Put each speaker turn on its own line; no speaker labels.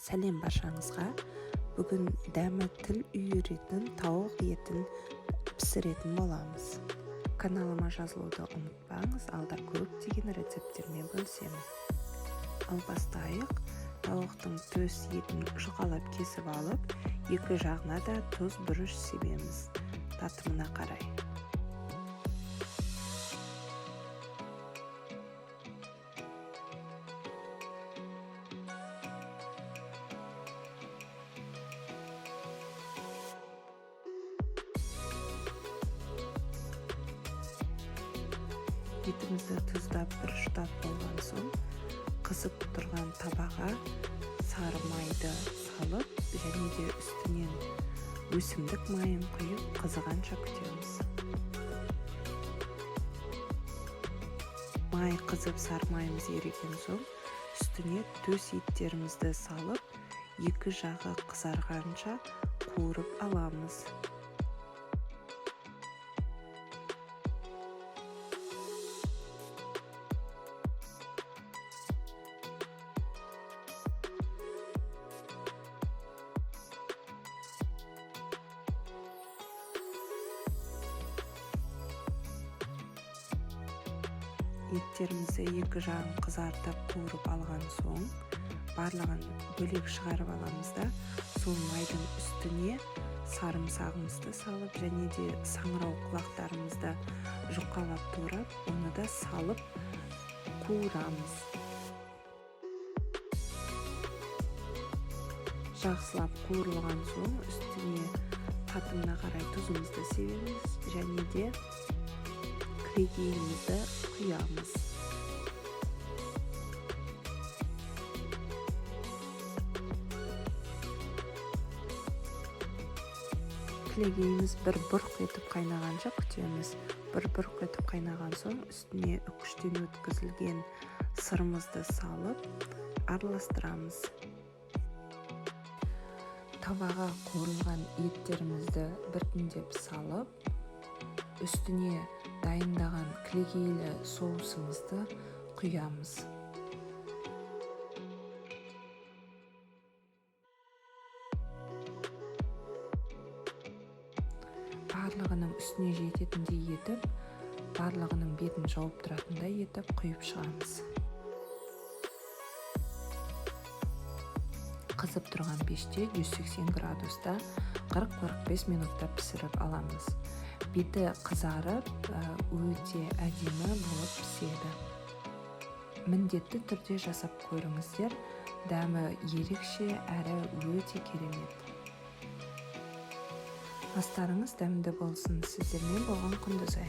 Сәлем баршаңызға. Бүгін дәмі тіл үйіретін тауық етін пісіретін боламыз. Каналыма жазылуды ұмытпаңыз, алда көптеген рецепттермен бөлісемін. Ал бастайық. Тауықтың төс етін жұқалап кесіп алып, екі жағына да тұз бұрыш себеміз. Татымына қарай. Етімізді тұздап бұрыштап болған соң, қызып тұрған табаға сары майды салып, және де үстінен өсімдік майын құйып, қызығанша күтеміз. Май қызып сары майымыз еріген соң, үстіне төс еттерімізді салып, екі жағы қызарғанша қуырып аламыз. Еттерімізді екі жағын қызартып қуырып алған соң, барлығын бөлек шығарып аламыз да, сол майдың үстіне сарымсағымызды салып, және де саңырау құлақтарымызды жұқалап турап, оны да салып қуырамыз. Жақсылап қуырылған соң, үстіне татымына қарай тұзымызды себеміз, және де кілегейімізді құямыз. Кілегейіміз бір бұрқ етіп қайнағанша күтеміз. Бір бұрқ етіп қайнаған соң, үстіне үкіштен өткізілген сырымызды салып, араластырамыз. Табаға қуырылған еттерімізді біртіндеп салып, үстіне дайындаған кілегейлі соусымызды құямыз. Барлығының үстіне жететіндей етіп, барлығының бетін жауып тұратындай етіп құйып шығамыз. Қызып тұрған пеште 180 градуста 40-45 минутта пісіріп аламыз. Беті қызарып, өте әдемі болып піседі. Міндетті түрде жасап көріңіздер, дәмі ерекше әрі өте керемет. Астарыңыз дәмді болсын. Сіздермен болған Құндызай.